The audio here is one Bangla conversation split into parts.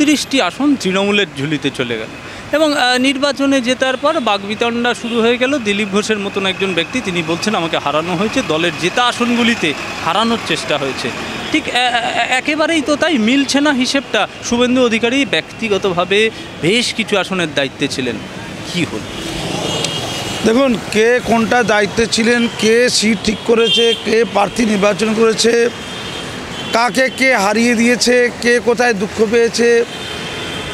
৩৫টি আসন তৃণমূলের ঝুলিতে চলে গেল এবং নির্বাচনে জেতার পর বাগবিতণ্ডা শুরু হয়ে গেল। দিলীপ ঘোষের মতন একজন ব্যক্তি তিনি বলছেন আমাকে হারানো হয়েছে, দলের জেতা আসনগুলিতে হারানোর চেষ্টা হয়েছে। ঠিক একেবারেই তো তাই, মিলছে না হিসেবটা। শুভেন্দু অধিকারী ব্যক্তিগতভাবে বেশ কিছু আসনের দায়িত্বে ছিলেন, কি হল? দেখুন, কে কোনটা দায়িত্বে ছিলেন, কে সিট ঠিক করেছে, কে প্রার্থী নির্বাচন করেছে, কাকে কে হারিয়ে দিয়েছে, কে কোথায় দুঃখ পেয়েছে,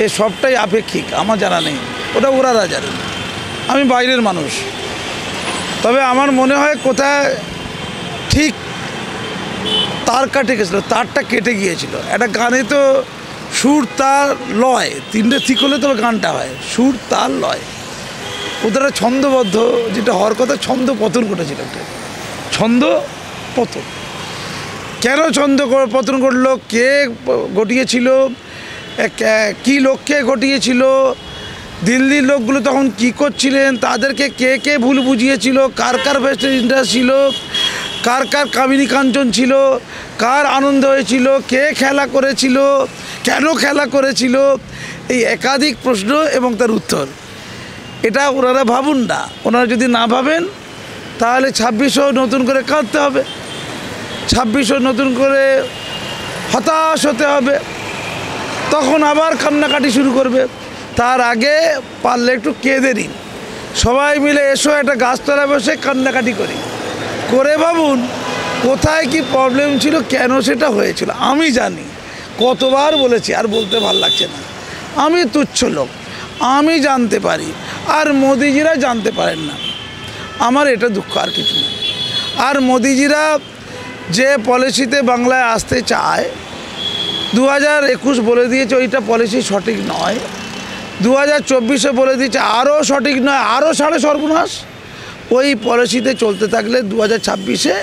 এ সবটাই আপেক্ষিক, আমার জানা নেই, ওটা ওরা জানেন, আমি বাইরের মানুষ। তবে আমার মনে হয় কোথায় ঠিক তার কাটে গেছিলো, তারটা কেটে গিয়েছিল। একটা গানে তো সুর তার লয় তিনটে ঠিক হলে তবে গানটা হয়, সুর তার লয়। ওদের ছন্দবদ্ধ যেটা হওয়ার কথা, ছন্দ পতন ঘটেছিল, একটা ছন্দ পতন। কেন ছন্দ পতন ঘটলো, কে ঘটিয়েছিল, কী লক্ষ্যে ঘটিয়েছিল, দিল্লির লোকগুলো তখন কী করছিলেন, তাদেরকে কে কে ভুল বুঝিয়েছিল, কার কার বেস্ট ইন্টারেস্ট ছিল, কার কার কামিনী কাঞ্চন ছিল, কার আনন্দ হয়েছিল, কে খেলা করেছিল, কেন খেলা করেছিল, এই একাধিক প্রশ্ন এবং তার উত্তর। এটা ওনারা ভাবুন না। ওনারা যদি না ভাবেন তাহলে 2600 নতুন করে কাঁদতে হবে, 2600 নতুন করে হতাশ হতে হবে, তখন আবার কান্নাকাটি শুরু করবে। তার আগে পারলে একটু কেঁদে নিন, সবাই মিলে এসো একটা গাছতলায় বসে কান্নাকাটি করি, করে ভাবুন কোথায় কি প্রবলেম ছিল, কেন সেটা হয়েছিল। আমি জানি, কতবার বলেছি, আর বলতে ভাল লাগছে না। আমি তুচ্ছ লোক, আমি জানতে পারি, আর মোদিজিরা জানতে পারেন না। আমার এটা দুঃখ, আর কিছু না। আর মোদিজিরা যে পলিসিতে বাংলায় আসতে চায়, 2021 বলে দিয়েছে ওইটা পলিসি সঠিক নয়, 2024-এ বলে দিয়েছে আরও সঠিক নয়, আরও সাড়ে সর্বনাশ। ওই পলিসিতে চলতে থাকলে 2026-এ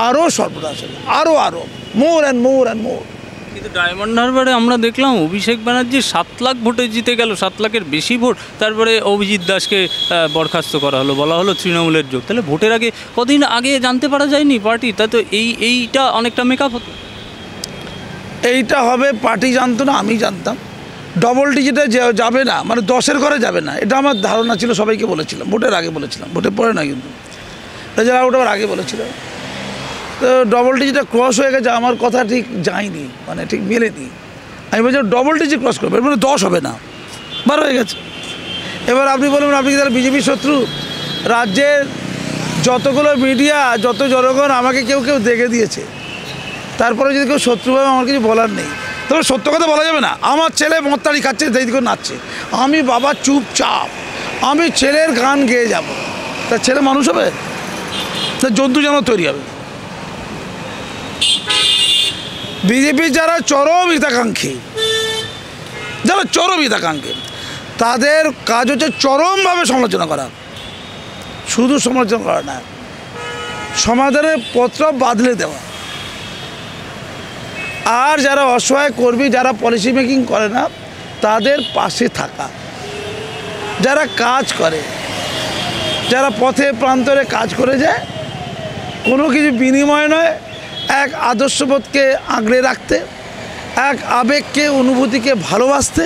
আরও সর্বনাশ হবে, আরও more and more and more. কিন্তু ডায়মন্ড হারবারে আমরা দেখলাম অভিষেক ব্যানার্জি 7 লাখ ভোটে জিতে গেল, 7 লাখের বেশি ভোট। তারপরে অভিজিৎ দাসকে বরখাস্ত করা হলো, বলা হলো তৃণমূলের যোগ। তাহলে ভোটের আগে কদিন আগে জানতে পারা যায়নি পার্টি? তা তো এইটা অনেকটা মেকআপ হতো। এইটা হবে পার্টি জানতো না, আমি জানতাম। ডবল ডিজিটে যাবে না, মানে 10-এর ঘরে যাবে না, এটা আমার ধারণা ছিল, সবাইকে বলেছিলাম, ভোটের আগে বলেছিলাম, ভোটের পরে না, কিন্তু রেজাল্ট আউট হওয়ার আগে বলেছিলাম। তো ডবল ডিজিটটা ক্রস হয়ে গেছে, আমার কথা ঠিক যায়নি, মানে ঠিক মেলেনি। আমি বলছি ডবল ডিজিট ক্রস করবে, মানে 10 হবে না, 12 হয়ে গেছে। এবার আপনি বলবেন আপনি কি তাহলে বিজেপির শত্রু? রাজ্যের যতগুলো মিডিয়া, যত জনগণ আমাকে কেউ দেখে দিয়েছে, তারপরে যদি কেউ শত্রু ভাবে, আমার কিছু বলার নেই। তবে সত্য কথা বলা যাবে না, আমার ছেলে মত্তারি খাচ্ছে, দেখে নাচছে, আমি বাবা চুপচাপ, আমি ছেলের গান গেয়ে যাব, তার ছেলে মানুষ হবে, তার জন্তু যেন তৈরি হবে। বিজেপির যারা চরম হিতাকাঙ্ক্ষী, তাদের কাজ হচ্ছে চরমভাবে সমালোচনা করা, শুধু সমালোচনা করা না, সমাধানের পত্র বাদলে দেওয়া। আর যারা অসহায় কর্মী, যারা পলিসি মেকিং করে না, তাদের পাশে থাকা, যারা কাজ করে, যারা পথে প্রান্তরে কাজ করে যায়, কোনো কিছু বিনিময় নয়, এক আদর্শবোধকে আঁকড়ে রাখতে, এক আবেগকে, অনুভূতিকে ভালোবাসতে,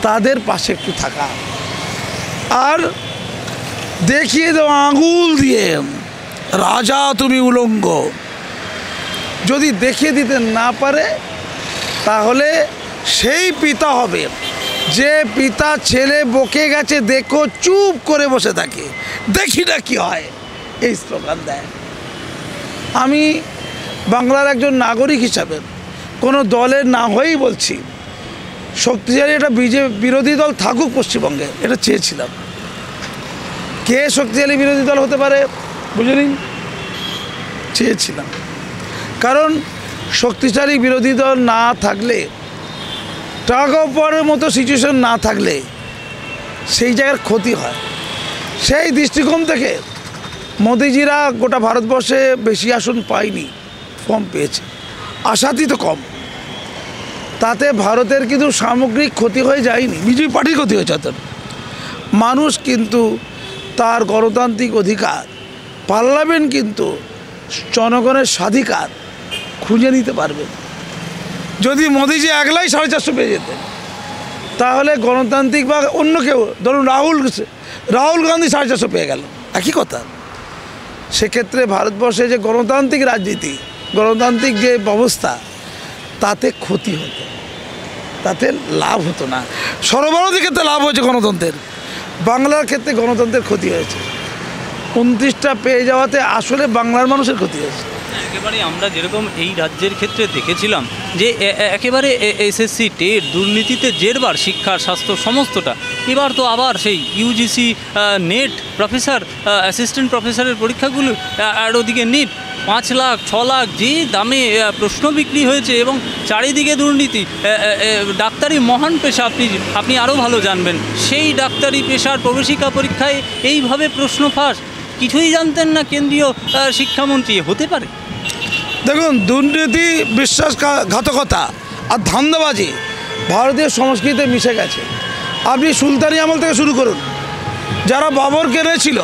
তাদের পাশে একটু থাকা। আর দেখিয়ে দেওয়া আঙুল দিয়ে, রাজা তুমি উলঙ্গ, যদি দেখিয়ে দিতে না পারে তাহলে সেই পিতা হবে যে পিতা ছেলে বকে গেছে দেখো চুপ করে বসে থাকে, দেখি না কি হয়, এই স্লোগান দেয়। আমি বাংলার একজন নাগরিক হিসাবে কোনো দলের না হয়েই বলছি, শক্তিশালী একটা বিরোধী দল থাকুক পশ্চিমবঙ্গে, এটা চেয়েছিলাম। কে শক্তিশালী বিরোধী দল হতে পারে বুঝে নিন, চেয়েছিলাম। কারণ শক্তিশালী বিরোধী দল না থাকলে, টাগ অফ ওয়ারের মতো সিচুয়েশন না থাকলে সেই জায়গার ক্ষতি হয়। সেই দৃষ্টিকোণ থেকে মোদিজিরা গোটা ভারতবর্ষে বেশি আসন পায়নি, কম পেয়েছে, আশাতীত কম। তাতে ভারতের কিন্তু সামগ্রিক ক্ষতি হয়ে যায়নি, বিজেপি পার্টির ক্ষতি হয়েছে। তার মানুষ কিন্তু তার গণতান্ত্রিক অধিকার, পার্লামেন্ট কিন্তু জনগণের স্বাধিকার খুঁজে নিতে পারবে। যদি মোদিজি একলাই 450 পেয়ে যেতেন, তাহলে গণতান্ত্রিক বা অন্য কেউ, ধরুন রাহুল গান্ধী 450 পেয়ে গেল, একই কথা। সেক্ষেত্রে ভারতবর্ষে যে গণতান্ত্রিক রাজনীতি, গণতান্ত্রিক যে ব্যবস্থা, তাতে ক্ষতি হতো, তাতে লাভ হতো না। সর্বভারতীয় ক্ষেত্রে লাভ হয়েছে গণতন্ত্রের, বাংলার ক্ষেত্রে গণতন্ত্রের ক্ষতি হয়েছে। 29টা পেয়ে যাওয়াতে আসলে বাংলার মানুষের ক্ষতি হয়েছে। একেবারে আমরা যেরকম এই রাজ্যের ক্ষেত্রে দেখেছিলাম যে একেবারে এসএসসি টেট দুর্নীতিতে জেরবার, শিক্ষা স্বাস্থ্য সমস্তটা, এবার তো আবার সেই ইউজিসি নেট প্রফেসর, অ্যাসিস্ট্যান্ট প্রফেসরের পরীক্ষাগুলো, আর ওদিকে নিট 5 লাখ 6 লাখ যে দামে প্রশ্ন বিক্রি হয়েছে, এবং চারিদিকে দুর্নীতি। ডাক্তারি মহান পেশা, আপনি আরও ভালো জানবেন। সেই ডাক্তারি পেশার প্রবেশিকা পরীক্ষায় এইভাবে প্রশ্ন ফাঁস, কিছুই জানতেন না কেন্দ্রীয় শিক্ষামন্ত্রী। হতে পারে? দেখুন, দুর্নীতি, বিশ্বাসঘাতকতা আর ধান্দাবাজি ভারতীয় সংস্কৃতিতে মিশে গেছে। আপনি সুলতানি আমল থেকে শুরু করুন, যারা বাবরকে এনেছিল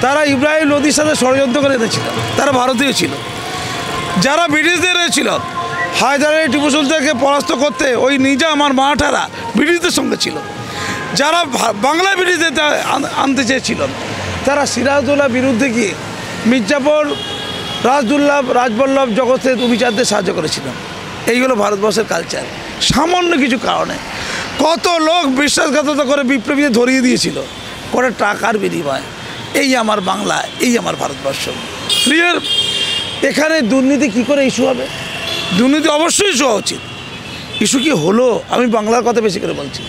তারা ইব্রাহিম লোদির সাথে ষড়যন্ত্র করে এনেছিল, তারা ভারতীয় ছিল। যারা ব্রিটিশদের এনেছিল হায়দার আলী টিপু সুলতানকে পরাস্ত করতে, ওই নিজাম আর মারাঠারা ব্রিটিশদের সঙ্গে ছিল। যারা বাংলা ব্রিটিশদের আনতে চেয়েছিল, তারা সিরাজউদ্দৌলার বিরুদ্ধে গিয়ে মির্জাপুর, রাজদুল্লাভ, রাজবল্লভ, জগতের বিচারদের সাহায্য করেছিলাম। এইগুলো ভারতবর্ষের কালচার। সামান্য কিছু কারণে কত লোক বিশ্বাসঘাতকতা করে বিপ্লবীদের ধরিয়ে দিয়েছিল, করে টাকার বিনিময়। এই আমার বাংলা, এই আমার ভারতবর্ষ। ক্লিয়ার? এখানে দুর্নীতি কী করে ইস্যু হবে? দুর্নীতি অবশ্যই ইস্যু হওয়া উচিত। ইস্যু কি হলো? আমি বাংলার কথা বেশি করে বলছি।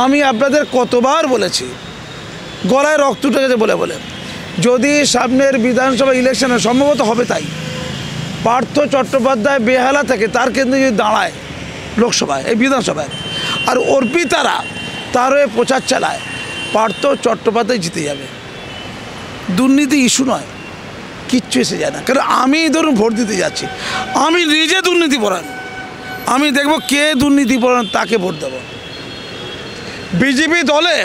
আমি আপনাদের কতবার বলেছি, গলায় রক্ত উঠে গেছে বলে বলে, যদি সামনের বিধানসভা ইলেকশনে সম্ভবত হবে তাই, পার্থ চট্টোপাধ্যায় বেহালা থেকে তার কেন্দ্রে যদি দাঁড়ায় লোকসভায়, এই বিধানসভায়, আর অর্পিতারা তার হয়ে প্রচার চালায়, পার্থ চট্টোপাধ্যায় জিতে যাবে। দুর্নীতি ইস্যু নয়, কিচ্ছু এসে যায় না। কারণ আমি ধরুন ভোট দিতে যাচ্ছি, আমি নিজে দুর্নীতি পরায়ণ, আমি দেখব কে দুর্নীতি পরায়ণ, তাকে ভোট দেব। বিজেপি দলে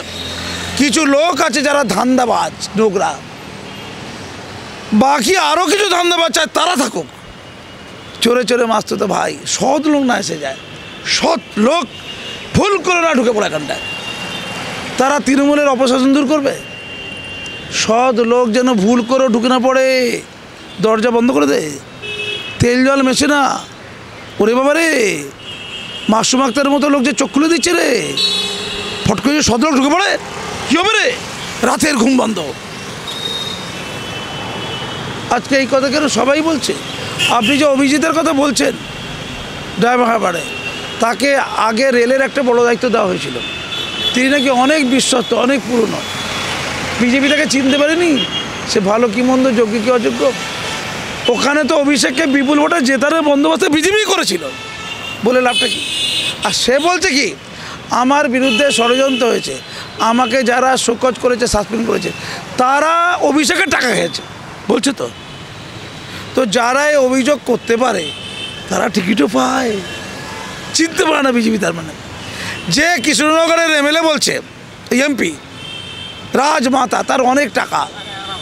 কিছু লোক আছে যারা ধান্দাবাজ, নোংরা, বাকি আরও কিছু ধান্দাবাজ চায় তারা থাকুক। চোরে চোরে মাস্ত তো ভাই, সৎ লোক না এসে যায়, সৎ লোক ভুল করে না ঢুকে পড়ে এখানটায়, তারা তৃণমূলের অপশাসন দূর করবে। সৎ লোক যেন ভুল করে ঢুকে না পড়ে, দরজা বন্ধ করে দে, তেল জল মেশে না। ওরে বাবা রে, মাসুম আক্তারের মতো লোক যে চোখ খুলে দিচ্ছে রে, ফট করে সৎ লোক ঢুকে পড়ে, কী হবে রে? রাতের ঘুম বন্ধ। আজকে এই কথা কেন সবাই বলছে? আপনি যে অভিজিতের কথা বলছেন, ড্রাইভার হাবারে, তাকে আগে রেলের একটা বড় দায়িত্ব দেওয়া হয়েছিল। তিনি নাকি অনেক বিশ্বস্ত, অনেক পুরনো। বিজেপি তাকে চিনতে পারেনি, সে ভালো কি মন্দ, যোগ্য কি অযোগ্য। ওখানে তো অভিষেককে বিপুল ভোটে জেতানোর বন্দোবস্ত বিজেপি করেছিল, বলে লাভটা কি? আর সে বলছে কি, আমার বিরুদ্ধে ষড়যন্ত্র হয়েছে, আমাকে যারা শোকজ করেছে, সাসপেন্ড করেছে, তারা অভিষেকের টাকা খেয়েছে বলছে। তো যারা এই অভিযোগ করতে পারে তারা টিকিটও পায়, চিনতে পারে না বিজেপি। তার মানে যে কৃষ্ণনগরের এমএলএ বলছে, এমপি রাজমাতা, তার অনেক টাকা,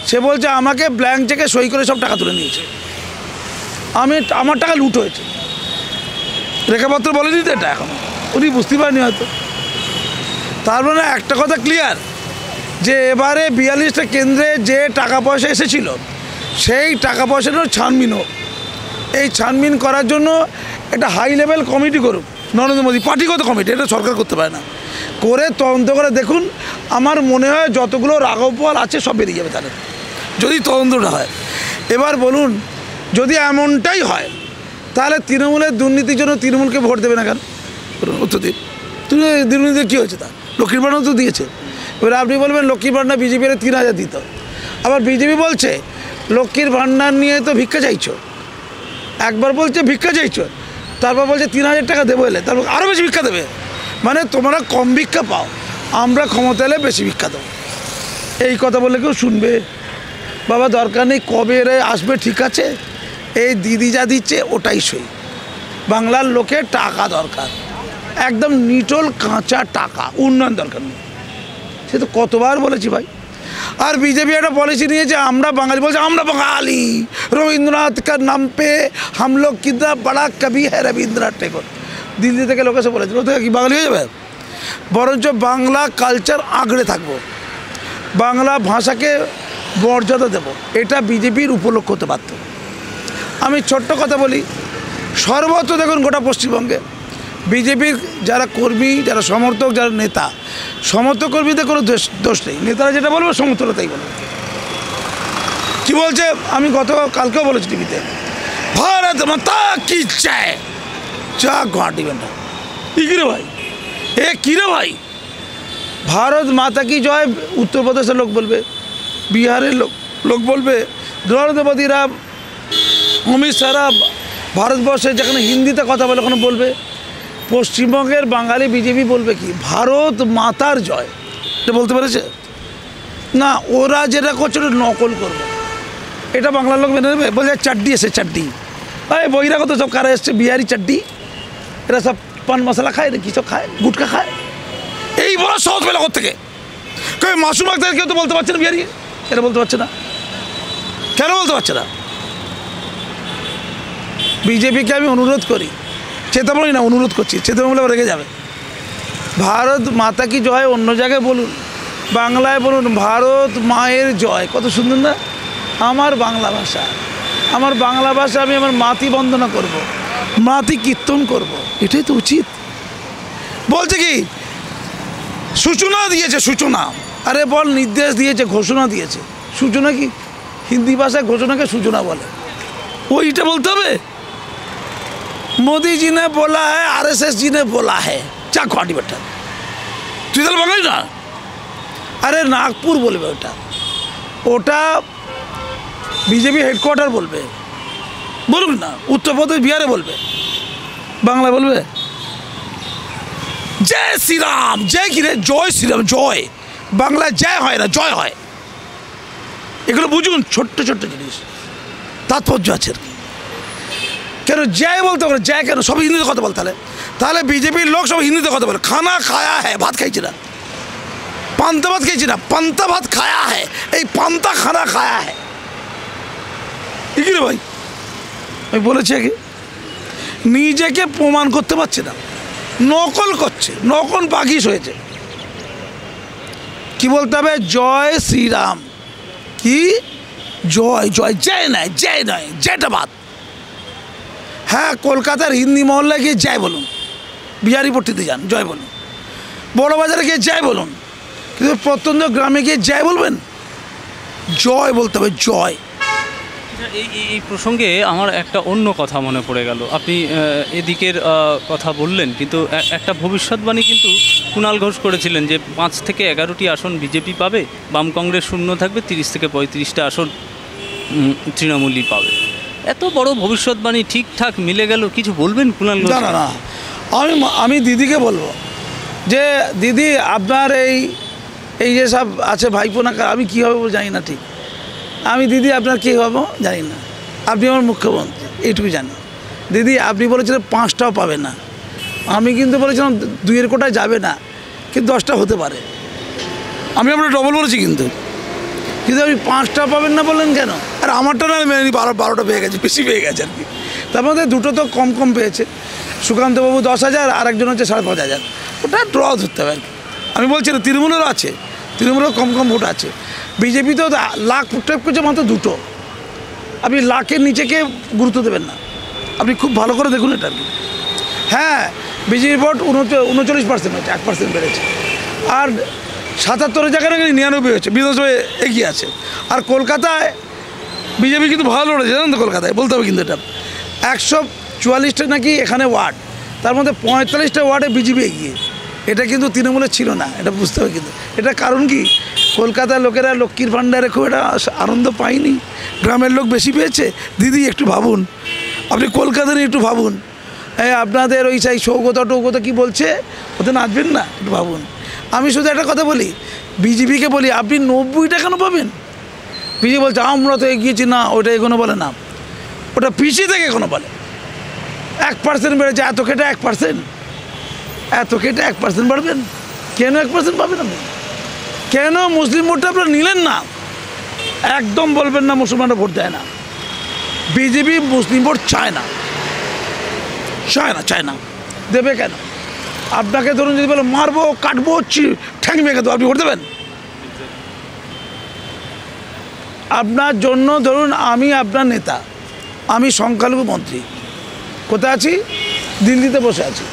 সে বলছে আমাকে ব্ল্যাঙ্ক চেকে সই করে সব টাকা তুলে নিয়েছে, আমার টাকা লুট হয়েছে। রেখাপত্র বলেনি তো এটা, এখন উনি বুঝতে পারেনি হয়তো। তার মানে একটা কথা ক্লিয়ার, যে এবারে 42টা কেন্দ্রে যে টাকা পয়সা এসেছিল, সেই টাকা পয়সাটার ছানবিন হোক। এই ছানবিন করার জন্য একটা হাই লেভেল কমিটি করুক নরেন্দ্র মোদী, পার্টিগত কমিটি, এটা সরকার করতে পারে না, করে তদন্ত করে দেখুন। আমার মনে হয় যতগুলো রাঘবপাল আছে সব বেরিয়ে যাবে তাহলে, যদি তদন্তটা হয়। এবার বলুন, যদি এমনটাই হয় তাহলে তৃণমূলের দুর্নীতির জন্য তৃণমূলকে ভোট দেবে না কেন? উত্তর দিন। দুর্নীতির কী হয়েছে? তা লক্ষ্মীর ভাণ্ডার তো দিয়েছে। এবার আপনি বলবেন লক্ষ্মীর ভাণ্ডার বিজেপির 3000 দিত, আবার বিজেপি বলছে লক্ষ্মীর ভাণ্ডার নিয়ে তো ভিক্ষা চাইছো। একবার বলছে ভিক্ষা চাইছো, তারপর বলছে 3000 টাকা দেবো এলে, তারপর আরও বেশি ভিক্ষা দেবে। মানে তোমরা কম ভিক্ষা পাও, আমরা ক্ষমতা এলে বেশি ভিক্ষা দেবো। এই কথা বললে কেউ শুনবে? বাবা দরকার নেই, কবে এরা আসবে ঠিক আছে, এই দিদি যা দিচ্ছে ওটাই সই। বাংলার লোকের টাকা দরকার, একদম নিটল কাঁচা টাকা, উন্নয়ন দরকার নেই। সে তো কতবার বলেছি ভাই। আর বিজেপি একটা পলিসি নিয়েছে, আমরা বাঙালি, বলছে আমরা বাঙালি, রবীন্দ্রনাথ কার নাম পে হাম লোগ কিতনা বড়া কবি হ্যাঁ রবীন্দ্রনাথ ঠাকুর। দিল্লি থেকে লোক এসে বলেছে, ও থেকে কি বাঙালি হয়ে যাবে? বরঞ্চ বাংলা কালচার আঁকড়ে থাকবো, বাংলা ভাষাকে মর্যাদা দেব, এটা বিজেপির উপলক্ষ হতে পারত। আমি ছোট্ট কথা বলি, সর্বত্র দেখুন গোটা পশ্চিমবঙ্গে বিজেপির যারা কর্মী, যারা সমর্থক, যারা নেতা, সমর্থক কর্মীদের কোনো দোষ নেই, নেতারা যেটা বলবে সমর্থকরা তাই বলবে। কী বলছে, আমি কালকেও বলেছি টিভিতে, ভারত মাতা কি জয়, যা ঘাঁটি বেটা, কিরে ভাই, এ কিরে ভাই, ভারত মাতা কি জয় উত্তরপ্রদেশের লোক বলবে, বিহারের লোক বলবে, নরেন্দ্র মোদীরা, অমিত শাহরা ভারতবর্ষে যেখানে হিন্দিতে কথা বলে ওখানে বলবে। পশ্চিমবঙ্গের বাঙালি বিজেপি বলবে কি, ভারত মাতার জয়, এটা বলতে পেরেছে না। ওরা যেটা করছে ওটা নকল করবে, এটা বাংলার লোক মেনে নেবে? বলছে চাড্ডি এসে চাড্ডি, এই বহিরাগত সব কারা এসছে, বিহারি চাড্ডি, এরা সব পান মশলা খায় না, কী সব খায়, গুটকা খায়, এই বড় সহজ পেলা থেকে মাসুম আক্তার কেউ তো বলতে পারছে না, বিহারি এটা বলতে পারছে না, কেন বলতে পারছে না? বিজেপিকে আমি অনুরোধ করি, চেতাবলি না, অনুরোধ করছি, চেতাবলি রেখে যাবে, ভারত মাতা কি জয় অন্য জায়গায় বলুন, বাংলায় বলুন ভারত মায়ের জয়, কত সুন্দর না? আমার বাংলা ভাষা, আমি আমার মাতৃ বন্দনা করব, মাতৃ কীর্তন করব, এটাই তো উচিত। বলছে কি সূচনা দিয়েছে, সূচনা, আরে বল নির্দেশ দিয়েছে, ঘোষণা দিয়েছে, সূচনা কি? হিন্দি ভাষায় ঘোষণাকে সূচনা বলে, ওইটা বলতে হবে। मोदी जी ने बोला है, आरएसएस जी ने बोला है, चा खाटी बेटा, তুই তাহলে বাঙালি না? আরে নাগপুর বলবে, ওটা বিজেপি হেডকোয়ার্টার বলবে, বলুন না, উত্তরপ্রদেশ বিহারে বলবে, বাংলা বলবে জয় শ্রীরাম, জয় কি রে, জয় শ্রীরাম, জয়, বাংলায় জয় হয় না, জয় হয়। এগুলো বুঝুন, ছোট্ট ছোট্ট জিনিস, তাৎপর্য আছে আর কি। কেন জয় বলতে পারে, জয় কেন? সব হিন্দিতে কথা বল, তাহলে বিজেপির লোক সব হিন্দিতে কথা বলে। খানা খায়া হ্যাঁ, ভাত খাইছি না, পান্তা ভাত খাইছি না, পান্তা ভাত খায়া হ্যাঁ, এই পান্তা খানা খায়া হ্যাঁ, কি রে ভাই? আমি বলেছি আগে, নিজেকে প্রমাণ করতে পারছে না, নকল করছে, নকল বাগিস হয়েছে। কি বলতে হবে? জয় শ্রীরাম, কি জয়, জয়, জয় নয়, জয় নয়, জয়টা বাদ। হ্যাঁ, কলকাতার হিন্দি মহল্লায় গিয়ে জয় বলুন, বিহারি পট্টিতে যান জয় বলুন, বড়বাজারে গিয়ে জয় বলুন, কিন্তু প্রত্যন্ত গ্রামে গিয়ে জয় বলবেন? জয় বলতে হবে, জয়। এই প্রসঙ্গে আমার একটা অন্য কথা মনে পড়ে গেল, আপনি এদিকের কথা বললেন, কিন্তু একটা ভবিষ্যৎবাণী কিন্তু কুণাল ঘোষ করেছিলেন যে 5 থেকে 11টি আসন বিজেপি পাবে, বাম কংগ্রেস শূন্য থাকবে, 30 থেকে 35টা আসন তৃণমূলই পাবে। এত বড় ভবিষ্যৎবাণী ঠিকঠাক মিলে গেল, কিছু বলবেন কুণাল ঘোষ? না না, আমি দিদিকে বলবো যে দিদি আপনার এই যে সব আছে ভাইপো না, আমি কী হবে জানি না, ঠিক আমি দিদি আপনার কী হবো জানি না, আপনি আমার মুখ্যমন্ত্রী এইটুকু জানি। দিদি আপনি বলেছিলেন 5টাও পাবে না, আমি কিন্তু বলেছিলাম 2-এর কোটায় যাবে না, কিন্তু 10টা হতে পারে, আমি আপনার ডবল বলেছি, কিন্তু আপনি 5টা পাবেন না বললেন কেন? আর আমারটা না মেনে 12টা পেয়ে গেছে, বেশি পেয়ে গেছে আর কি। তার মধ্যে দুটো তো কম পেয়েছে, সুকান্তবাবু 10,000 আর একজন হচ্ছে 5,500, ওটা ড্র ধরতে হবে আর কি। আমি বলছি না, তৃণমূলেরও আছে, তৃণমূলেরও কম ভোট আছে, বিজেপিতেও লাখ টাইপ করছে মাত্র 2টো, আপনি লাখের নিচেকে গুরুত্ব দেবেন না, আপনি খুব ভালো করে দেখুন এটা আর কি। হ্যাঁ, বিজেপি ভোট 39% হয়েছে, 1% বেড়েছে, আর 77 জায়গায় 99 হয়েছে, বিধানসভায় এগিয়ে আছে। আর কলকাতায় বিজেপি কিন্তু ভালো লড়েছে, জানেন তো, কলকাতায় বলতে হবে কিন্তু এটা 144টা নাকি এখানে ওয়ার্ড, তার মধ্যে 45টা ওয়ার্ডে বিজেপি এগিয়ে, এটা কিন্তু তৃণমূলের ছিল না, এটা বুঝতে হবে কিন্তু। এটা কারণ কি, কলকাতার লোকেরা লক্ষ্মীর ভাণ্ডারে খুব একটা আনন্দ পায়নি, গ্রামের লোক বেশি পেয়েছে। দিদি একটু ভাবুন, আপনি কলকাতা নিয়ে একটু ভাবুন, আপনাদের ওই সাই সৌগত কি বলছে, ওতে নাচবেন না, একটু ভাবুন। আমি শুধু একটা কথা বলি, বিজেপিকে বলি আপনি 90টা কেন পাবেন? বিজেপি বলছে আমরা তো এগিয়েছি, না ওটা এখনো বলে না, ওটা পিছিয়ে থেকে এখনো বলে 1% বেড়েছে, এত কেটে 1% বাড়বেন, কেন 1% পাবেন আপনি? কেন মুসলিম ভোটটা আপনারা নিলেন না? একদম বলবেন না মুসলমানরা ভোট দেয় না। বিজেপি মুসলিম ভোট চায় না, চায় না। দেবে কেন? আপনাকে ধরুন যদি বলে মারবো, কাটবো, ঠ্যাং ভেঙে দেবো, আপনি ভোট দেবেন? আপনার জন্য ধরুন আমি আপনার নেতা, আমি সংখ্যালঘু মন্ত্রী, কোথায় আছি? দিল্লিতে বসে আছি।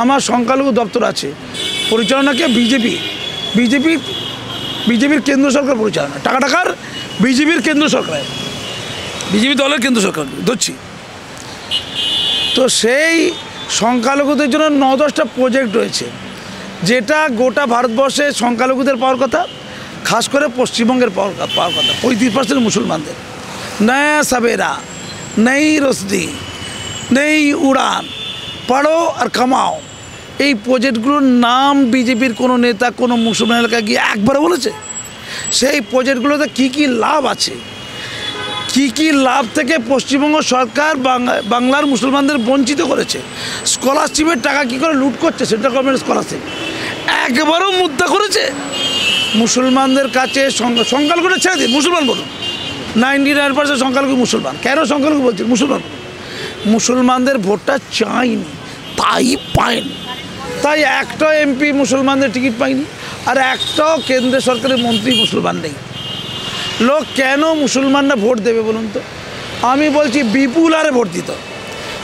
আমার সংখ্যালঘু দপ্তর আছে, পরিচালনাকে বিজেপির কেন্দ্র সরকার পরিচালনা, টাকার বিজেপির কেন্দ্র সরকার, বিজেপি দলের কেন্দ্র সরকার ধরছি। তো সেই সংখ্যালঘুদের জন্য 9-10টা প্রজেক্ট রয়েছে, যেটা গোটা ভারতবর্ষে সংখ্যালঘুদের পাওয়ার কথা, খাস করে পশ্চিমবঙ্গের পাওয়ার কথা 35% মুসলমানদের। নয়া সবেরা, নেই রোশনি, নেই উড়ান, পড়ো আর কামাও, এই প্রজেক্টগুলোর নাম বিজেপির কোনো নেতা কোনো মুসলমান এলাকায় গিয়ে একবারও বলেছে? সেই প্রজেক্টগুলোতে কী কী লাভ আছে, কী লাভ থেকে পশ্চিমবঙ্গ সরকার বাংলার মুসলমানদের বঞ্চিত করেছে, স্কলারশিপের টাকা কী করে লুট করছে, সেন্ট্রাল গভর্নমেন্ট স্কলারশিপ একবারও মুদ্রা করেছে? মুসলমানদের কাছে সংখ্যালঘুটা ছেড়ে দিন, মুসলমান বলুন, 99% সংখ্যালঘু মুসলমান। কেন সংখ্যালঘু বলছেন? মুসলমানদের ভোটটা চাইনি, তাই পায়নি। তাই একটাও এমপি মুসলমানদের টিকিট পায়নি, আর একটাও কেন্দ্রের সরকারের মন্ত্রী মুসলমান নেই। লোক কেন মুসলমানরা ভোট দেবে বলুন তো? আমি বলছি বিপুল হারে ভোট দিত।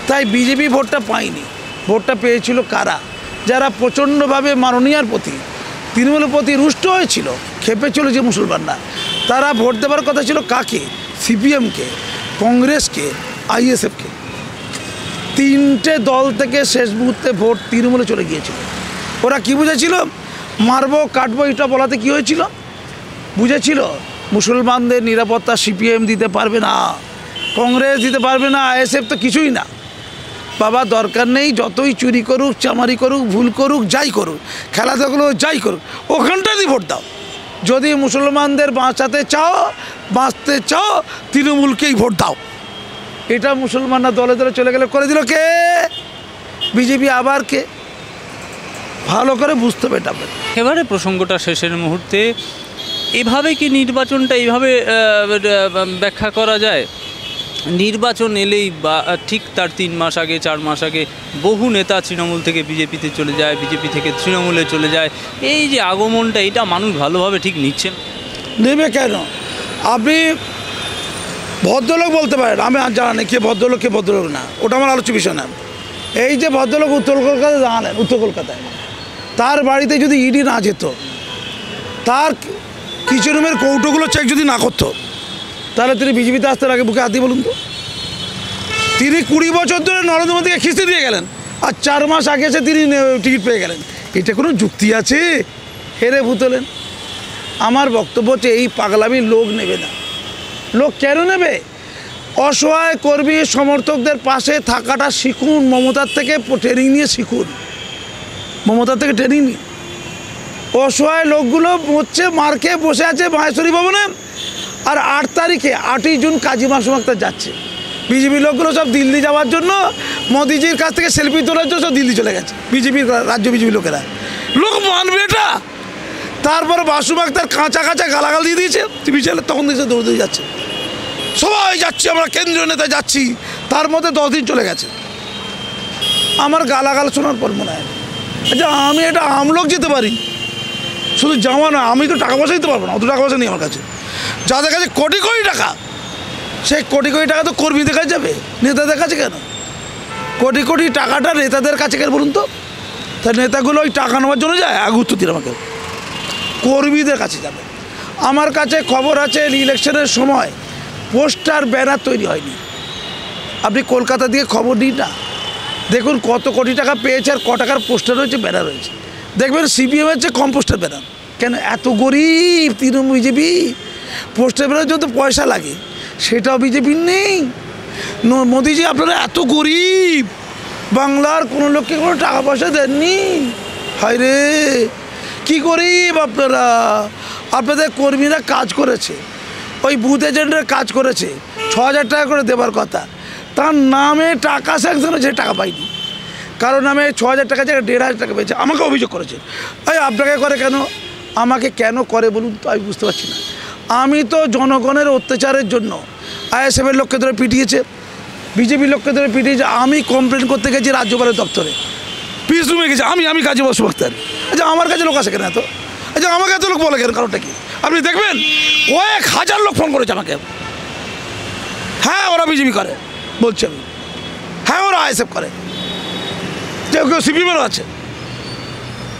তাই বিজেপি ভোটটা পায়নি। ভোটটা পেয়েছিল কারা? যারা প্রচণ্ডভাবে মাননীয়ার প্রতি, তৃণমূলের প্রতি রুষ্ট হয়েছিল, খেপে চলেছে মুসলমানরা, তারা ভোট দেওয়ার কথা ছিল কাকে? সিপিএমকে, কংগ্রেসকে, আইএসএফকে। 3টে দল থেকে শেষ মুহূর্তে ভোট তৃণমূলে চলে গিয়েছিল। ওরা কি বুঝেছিল? মারবো, কাটবো, এটা বলাতে কি হয়েছিল? বুঝেছিল মুসলমানদের নিরাপত্তা সিপিএম দিতে পারবে না, কংগ্রেস দিতে পারবে না, আইএসএফ তো কিছুই না। বাবা দরকার নেই, যতই চুরি করুক, চামারি করুক, ভুল করুক, যাই করুক, খেলাধুলো যাই করুক, ওখানটাতেই ভোট দাও। যদি মুসলমানদের বাঁচাতে চাও, বাঁচতে চাও, তৃণমূলকেই ভোট দাও। এটা মুসলমানরা দলে দলে চলে গেলে করে দিল কে? বিজেপি। আবার কে? ভালো করে বুঝতে হবে এটা। এবারে প্রসঙ্গটা শেষের মুহূর্তে, এভাবে কি নির্বাচনটা এইভাবে ব্যাখ্যা করা যায়? নির্বাচন এলেই বা ঠিক তার 3 মাস আগে, 4 মাস আগে বহু নেতা তৃণমূল থেকে বিজেপিতে চলে যায়, বিজেপি থেকে তৃণমূলে চলে যায়। এই যে আগমনটা, এটা মানুষ ভালোভাবে ঠিক নিচ্ছেন? নেবে কেন? আপনি ভদ্রলোক বলতে পারেন, আমি আর জানা নেই কে ভদ্রলোক কে ভদ্রলোক না, ওটা আমার আলোচ্য বিষয় না। এই যে ভদ্রলোক উত্তর কলকাতায় দাঁড়ালেন, উত্তর কলকাতায়, তার বাড়িতে যদি ইডি না যেত, তার কিচেন রুমের কৌটোগুলো চেক যদি না করতো, তাহলে তিনি বিজেপিতে আসতে আগে বুকে হাত দিয়ে বলুন তো। তিনি 20 বছর ধরে নরেন্দ্র মোদীকে খিস্তি দিয়ে গেলেন, আর 4 মাস আগে এসে তিনি টিকিট পেয়ে গেলেন। এটা কোনো যুক্তি আছে? হেরে ভুতলেন। আমার বক্তব্য হচ্ছে এই পাগলামি লোক নেবে না। লোক কেন নেবে? অসহায় কর্মী সমর্থকদের পাশে থাকাটা শিখুন, মমতার থেকে ট্রেনিং নিয়ে শিখুন, মমতার থেকে ট্রেনিং নিয়ে। অসহায় লোকগুলো হচ্ছে মার খেয়ে বসে আছে মাহেশ্বরী ভবনে, আর 8 তারিখে 8ই জুন কাজী মাসুম আক্তার যাচ্ছে। বিজেপি লোকগুলো সব দিল্লি যাওয়ার জন্য, মোদিজির কাছ থেকে সেলফি তোলার জন্য সব দিল্লি চলে গেছে, বিজেপির রাজ্য বিজেপি লোকেরা। লোক মানবে এটা? তারপরে মাসুম আক্তার কাঁচা গালাগাল দিয়ে দিয়েছে টিভি চ্যানেলে, তখন দিয়েছে দৌড়ে যাচ্ছে, সবাই যাচ্ছি আমরা, কেন্দ্রীয় নেতা যাচ্ছি। তার মধ্যে 10 দিন চলে গেছে। আমার গালাগাল শোনার পর মনে হয়, আচ্ছা আমি এটা আমলোক যেতে পারি, শুধু যাওয়া না, আমি তো টাকা পয়সা দিতে পারবো না, অত টাকা পয়সা নেই আমার কাছে। যাদের কাছে কোটি কোটি টাকা, সেই কোটি কোটি টাকা তো কর্মীদের কাছে যাবে, নেতাদের কাছে কেন? কোটি কোটি টাকাটা নেতাদের কাছে কেন বলুন তো? তাই নেতাগুলো ওই টাকা নেওয়ার জন্য যায়? আগে উত্তর দিন আমাকে। কর্মীদের কাছে যাবে। আমার কাছে খবর আছে ইলেকশনের সময় পোস্টার ব্যানার তৈরি হয়নি। আপনি কলকাতা দিয়ে খবর নিন না, দেখুন কত কোটি টাকা পেয়েছে আর ক টাকার পোস্টার রয়েছে, ব্যানার রয়েছে। দেখবেন সিপিএম হচ্ছে কম পোস্টার ব্যানার। কেন? এত গরিব তৃণমূল বিজেপি, পোস্টার ব্যানার যত পয়সা লাগে সেটাও বিজেপির নেই। মোদিজি আপনারা এত গরিব, বাংলার কোনো লোককে কোনো টাকা পয়সা দেননি। হায় রে, কী গরিব আপনারা! আপনাদের কর্মীরা কাজ করেছে, ওই বুথ এজেন্টের কাজ করেছে, 6,000 টাকা করে দেবার কথা, তার নামে টাকা স্যাংশন হয়েছে, টাকা পাইনি। কারণ নামে 6,000 টাকা জায়গায় 1,500 টাকা পেয়েছে। আমাকে অভিযোগ করেছে, এই আপনাকে করে কেন? আমাকে কেন করে বলুন তো, আমি বুঝতে পারছি না। আমি তো জনগণের অত্যাচারের জন্য আইএসএফের লোককে ধরে পিটিয়েছে, বিজেপির লোককে ধরে পিটিয়েছে, আমি কমপ্লেন করতে গেছি রাজ্যপালের দপ্তরে, পিস রুমে গেছি, আমি কাজে বসে বক্তার। আচ্ছা আমার কাছে লোক আসে কেন এত? আচ্ছা আমাকে এত লোক বলে কেন, কারণটা কি? আপনি দেখবেন কয়েক হাজার লোক ফোন করেছে আমাকে। হ্যাঁ ওরা বিজেপি করে বলছি আমি, হ্যাঁ ওরা আইএসএফ করে, কেউ কেউ সিপিএমেরও আছে,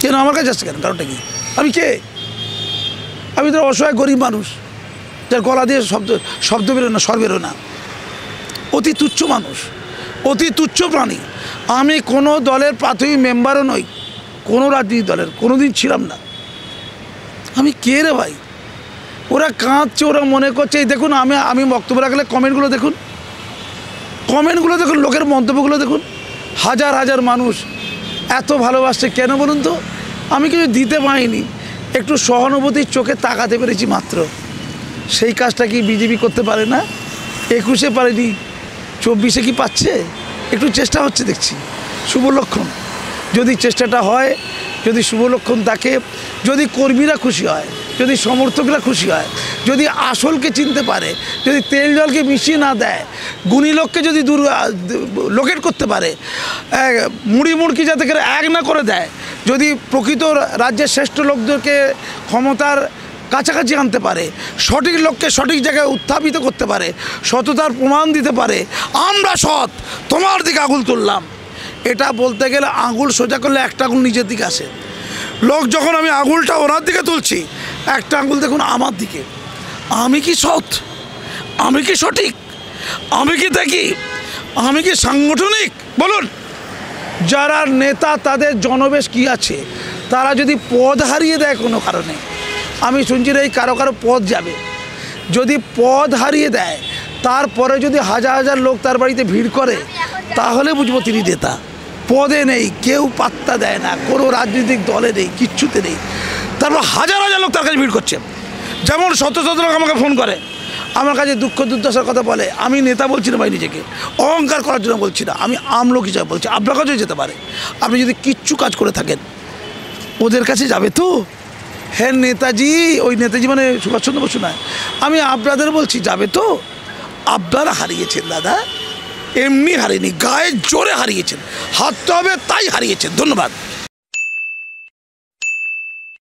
কেন আমার কাছে আসছে কেন, কারণটা কি? আমি কে? আমি তো অসহায় গরিব মানুষ, যার গলা দিয়ে শব্দ বেরোয় না, স্বর বেরোয় না, অতি তুচ্ছ মানুষ, অতি তুচ্ছ প্রাণী। আমি কোনো দলের প্রাথমিক মেম্বারও নই, কোনো রাজনীতি দলের কোনোদিন ছিলাম না। আমি কে রে ভাই? ওরা কাঁদছে, ওরা মনে করছে, এই দেখুন আমি বক্তব্য রাখলে কমেন্টগুলো দেখুন, লোকের মন্তব্যগুলো দেখুন, হাজার হাজার মানুষ এত ভালোবাসছে কেন বলুন তো? আমি কিছু দিতে পারিনি, একটু সহানুভূতির চোখে তাকাতে পেরেছি মাত্র। সেই কাজটা কি বিজেপি করতে পারে না? 21-এ পারেনি, 24-এ কি পাচ্ছে? একটু চেষ্টা হচ্ছে দেখছি, শুভ লক্ষণ। যদি চেষ্টাটা হয়, যদি শুভ লক্ষণ থাকে, যদি কর্মীরা খুশি হয়, যদি সমর্থকরা খুশি হয়, যদি আসলকে চিনতে পারে, যদি তেল জলকে মিশিয়ে না দেয়, গুণী লোককে যদি লোকেট করতে পারে, মুড়ি মুড়কি যাতে করে এক না করে দেয়, যদি প্রকৃত রাজ্যের শ্রেষ্ঠ লোকদেরকে ক্ষমতার কাছাকাছি আনতে পারে, সঠিক লোককে সঠিক জায়গায় উত্থাপিত করতে পারে, সততার প্রমাণ দিতে পারে, আমরা সৎ, তোমার দিকে আঙুল তুললাম, এটা বলতে গেলে আঙুল সোজা করলে একটা আঙুল নিজের দিকে আসে। লোক যখন আমি আঙুলটা ওনার দিকে তুলছি, একটা আঙুল দেখুন আমার দিকে। আমি কি সৎ? আমি কি সঠিক? আমি কি দেখি? আমি কি সাংগঠনিক? বলুন, যারা নেতা তাদের জনবেশ কি আছে? তারা যদি পদ হারিয়ে দেয় কোনো কারণে, আমি শুনছি এই কারো পদ যাবে, যদি পদ হারিয়ে দেয়, তারপরে যদি হাজার হাজার লোক তার বাড়িতে ভিড় করে, তাহলে বুঝবো তিনি নেতা। পদে নেই, কেউ পাত্তা দেয় না, কোনো রাজনৈতিক দলে নেই, কিচ্ছুতে নেই, তারপর হাজার হাজার লোক তার কাছে ভিড় করছে। যেমন শত শত লোক আমাকে ফোন করে, আমার কাছে দুঃখ দুর্দশার কথা বলে। আমি নেতা বলছি না ভাই, নিজেকে অহংকার করার জন্য বলছি না, আমি আমলোক হিসাবে বলছি। আপনার কাছেও যেতে পারে, আপনি যদি কিচ্ছু কাজ করে থাকেন, ওদের কাছে যাবে তো। হ্যাঁ নেতাজি, ওই নেতাজি মানে সুভাষচন্দ্র বসু নয়, আমি আপনাদের বলছি, যাবে তো। আপনারা হারিয়েছেন দাদা, এমনি হারিয়েনি, গায়ের জোরে হারিয়েছেন, হারতে হবে তাই হারিয়েছেন। ধন্যবাদ।